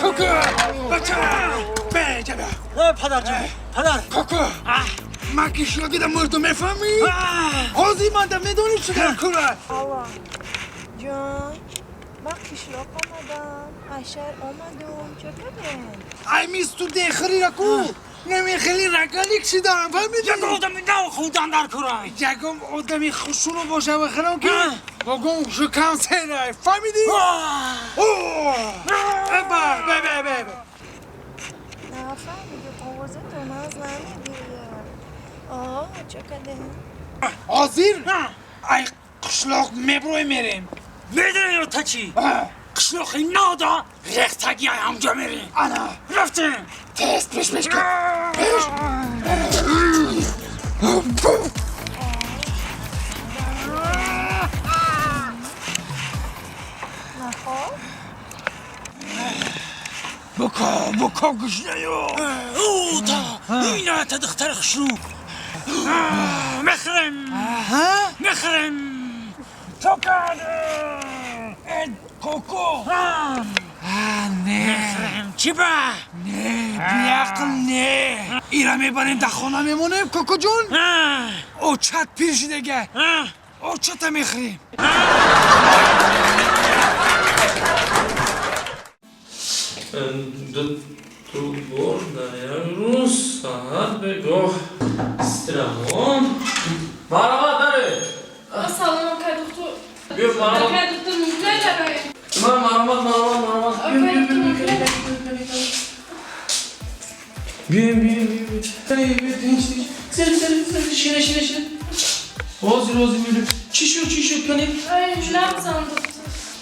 کوکو بچه بیا پدر جان پدر کوکو من که شاگردم مردم میفهمی؟ حاضی ماندم میدونی چی در کنه آوا جان من کشلاق آمدم اشر آمدم چه کردن؟ ای میستو دیخری رکو نمی خیلی رگالیک چی دارم فهمیدی؟ یک آدمی نه خودم در کرای یکم آدمی خوشونو باشه بخرم که بگم شو کانسره فهمیدی؟ نفهمیدم آوازه تو ناز نمیگیریم چه کردن؟ حاضر؟ ای قشلاق میبروی میریم میدونی رو تا چی؟ قشلوخی نادا رختگی های همجا میریم انا رفتیم تست پیش کن پیش نخواه؟ بکا گشنه یو او تا اینه تا دختر خشلو مخرم تو کرده کوکو نه چی با؟ نه بیاقل نه ایره میبریم در خانه میمونیم کوکو جون او چت پیش دیگه او چت میخریم تو بردن روز ساعت بگاه استراحان مرحبا داره سلام که دکتر بیا مرحبا که دکتر نوکه داره مرحبا بیا شینه حاضر میریم چی شد کنیم نبزم دکتر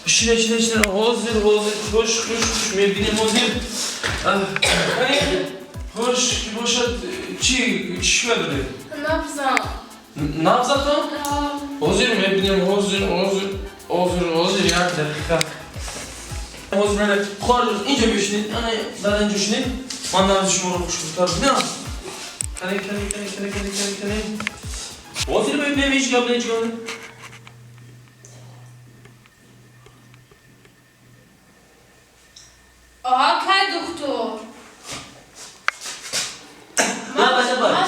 شینه حاضر خوش میبینیم حاضر خوش باشد چی شو داره نبزم تو؟ حاضر میبینیم حاضر یک دقیقه حاضر میره خواهر اینجا بشنید بعد اینجا شنید من نبز شما رو خوش کنم نه کنه حاضر میبینیم هیچ گبنه که دکتر من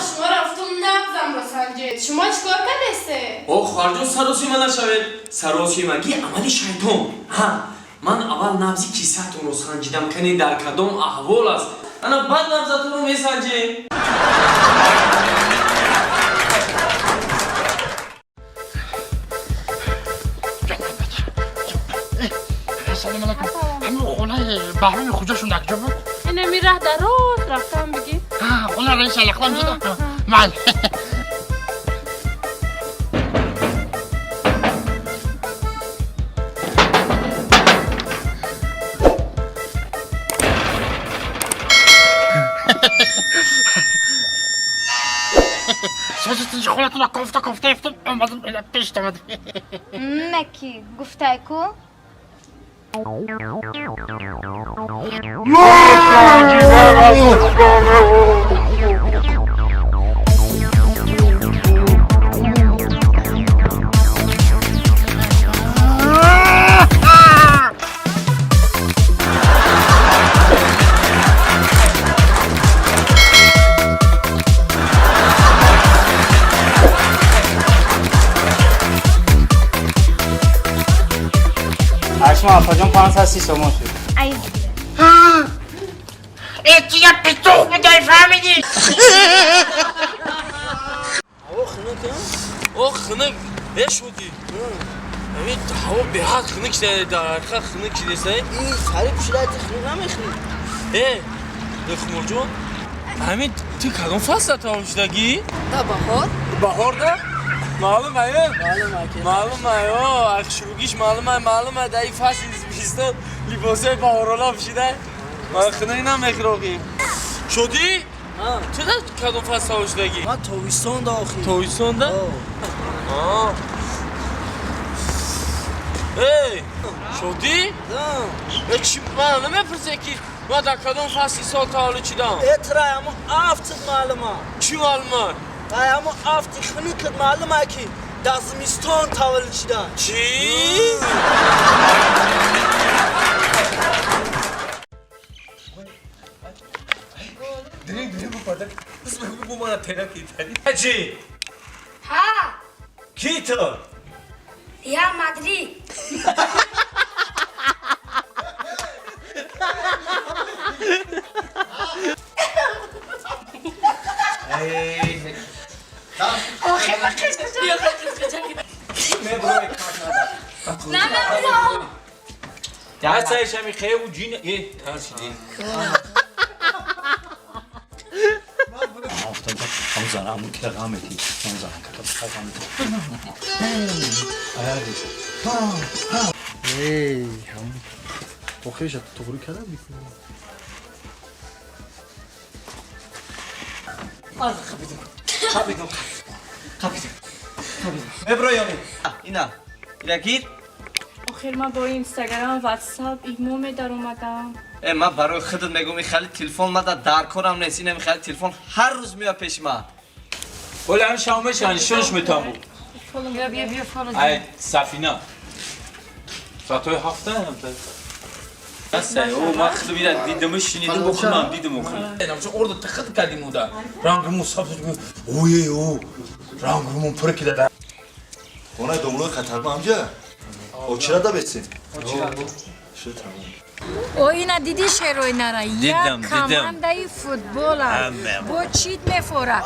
شما رفتم نبزم را سنجید شما چیکار کردسته؟ خواهر سراسی من نشوید سراسی مگی عملی شیطان من اول نبزی کیسهتون رو سنجیدم کنی در کدام احوال است انا بعد نبزتون رو میسنجی سلام علیکم همون خونه بهرام خوجاشون نکجا بود اینه میره در راست رفتم بگی خونه رئیس الاخوان دیدم من سوزتون خونتون رو کفته افتم اومدم اینه پیش تمدیم مکی گفته کو؟ شما پاجون 530 شما شد ای ایتی یا پیتوخ بودای فهمیدی خنک شدی همین هوا به حد خنک شده در حقیقت خنک شده سه این سری پشلایت خنک نمیخنی دخمر جون همین تو کدام فصل تا شدگی؟ تا بهار ده؟ معلومه اخشوگیش معلومه در این فصل بیستان لباسه بهارالا بشیده من خنک نمیخراقی شدی؟ چه در کدام فصل تا شدگی؟ من تاویستان ده آخی تاویستان ده؟ شدی؟ نه چی من نمیپرسه که ما در کدام فصل سال تا حالا چی دام؟ اترا اما افت معلومه چی معلومه؟ اما افت خنک معلومه که در زمستان تولد شده چی؟ تیرا کی تری چی ها کی تو یا مدری یا سایش همی خیلی و جین هر چی همزارم که رقمتی همزارم که ای هم بخیش تو رو کردم میکنم اینا گیر آخر من با اینستاگرام واتساپ ایمومه در اومدم من برای خودت میگم میخوای تلفن ما در کارم نیست اینم میخوای تلفن هر روز میاد پیش ما ولی شامش شونش میتامو بیا فالو ای سفینه ساعت هفته هم بس او ما خیلی بیاد دیدمش شنیدم بخونم دیدم بخونم چون orada tıkıt کردیم اودا رنگمون صاف اوه او رنگمون پر کرده اونای دوملو خطر ما همجا او چرا دا بسین او اینا دیدی شروینا را دیدم. یا کماندای فوتبال با چیت میفوره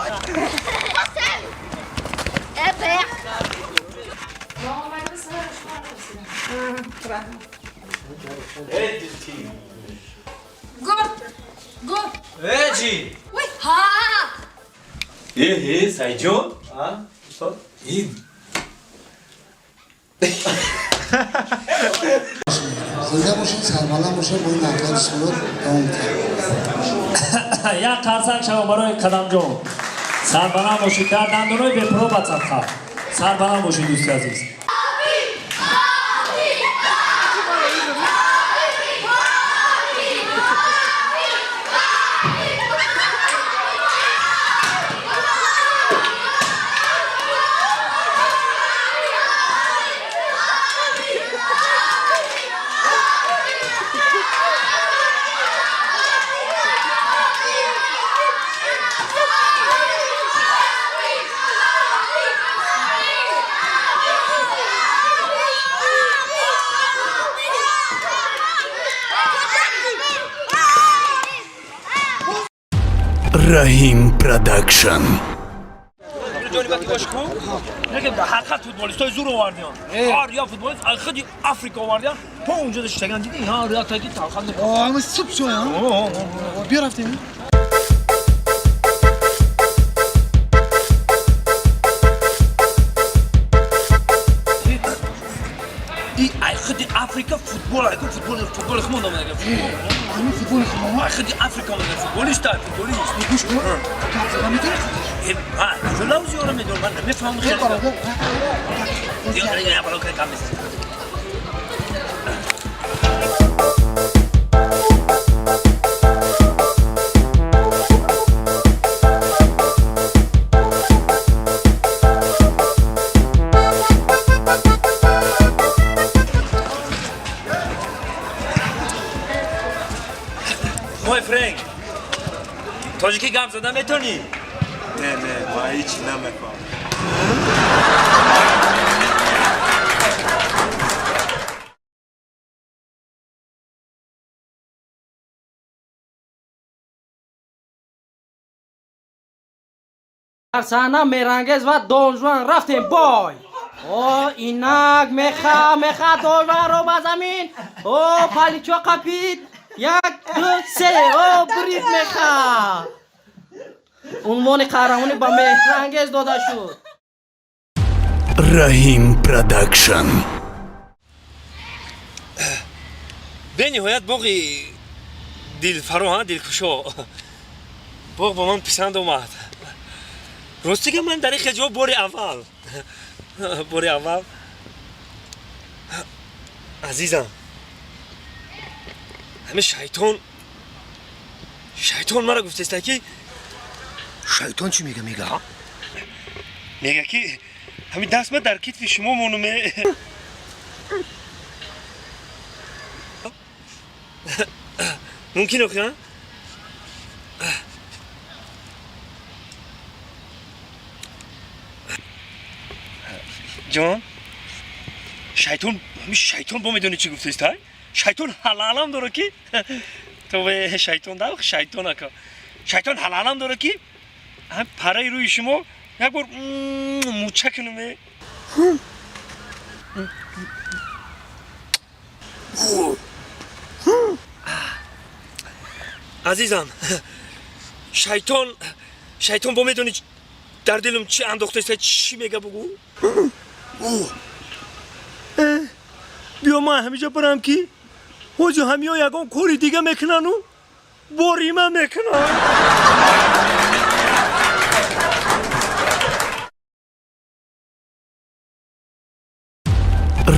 گل چی ها سایجون این زنده باشین سرمالم باشه با این نقل سلوت دوام کرد یک قرصک شما برای قدم جون سربلند باشید در دندونای به پرو بچرخه سربلند باشید دوست عزیز Rahim Production. نگم در حقیقت فوتبالیست های زور آوردیان یا فوتبالیست خیلی آفریقا آوردیان تو اونجا داشتگان دیدی ها ریاض تاکی تاخند اما سوپ شو ها بیا رفتیم ای خیلی آفریقا فوتبال خمون دام نگم همین فوتبال خمون خیلی آفریقا نگم فوتبالیست گوش کن جلوزی رو میدونم من نمیفهمم خیلی دیگه بالا که کم نیست موی فرنگ تاجیکی گم زدن میتونی؟ نه ما هیچی نمیفهم در صحنه میرنگز و دونجوان رفتیم بای او اینک میخا دونجوان رو به زمین او پالیچو قپید یک دو سه او برید میخا عنوان قهرمانی با میرنگز داده شد Rahim Production. به نهایت باقی دلفرو دلکشا باق با من پسند اومد راستی که من در این خجوه بار اول عزیزم همه شیطان مرا گفته است که شیطان چی میگه میگه که همین دست من در کتف شما مونمه ممکن اخیان جان شیطان با میدونی چی گفته است شیطان حلالم داره کی تو به شیطان داو شیطان اکا شیطان حلالم داره کی هم پرای روی شما یک بار موچه کنم عزیزم شیطان با میدونی در دلم چی انداخته است چی میگه بگو بیا من همیشه برم کی حاجی همیا یگان کوری دیگه میکنن و باریمه میکنن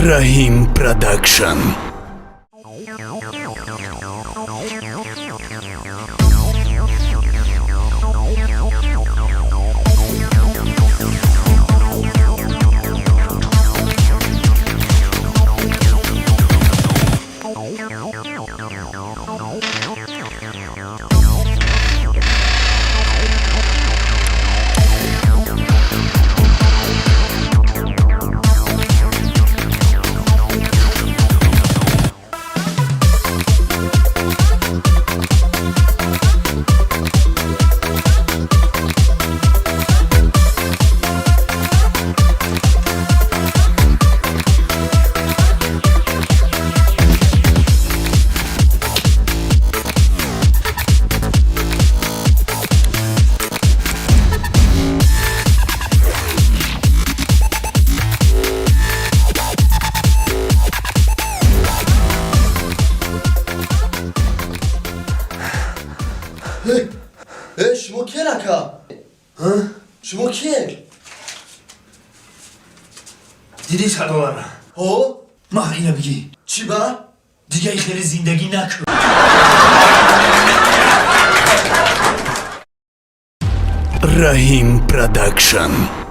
Rahim Production. شما کیه نکا؟ شما کیه؟ دیدی صداوره ها؟ اینو بگی چی با؟ دیگه خیلی زندگی نکن Rahim Production.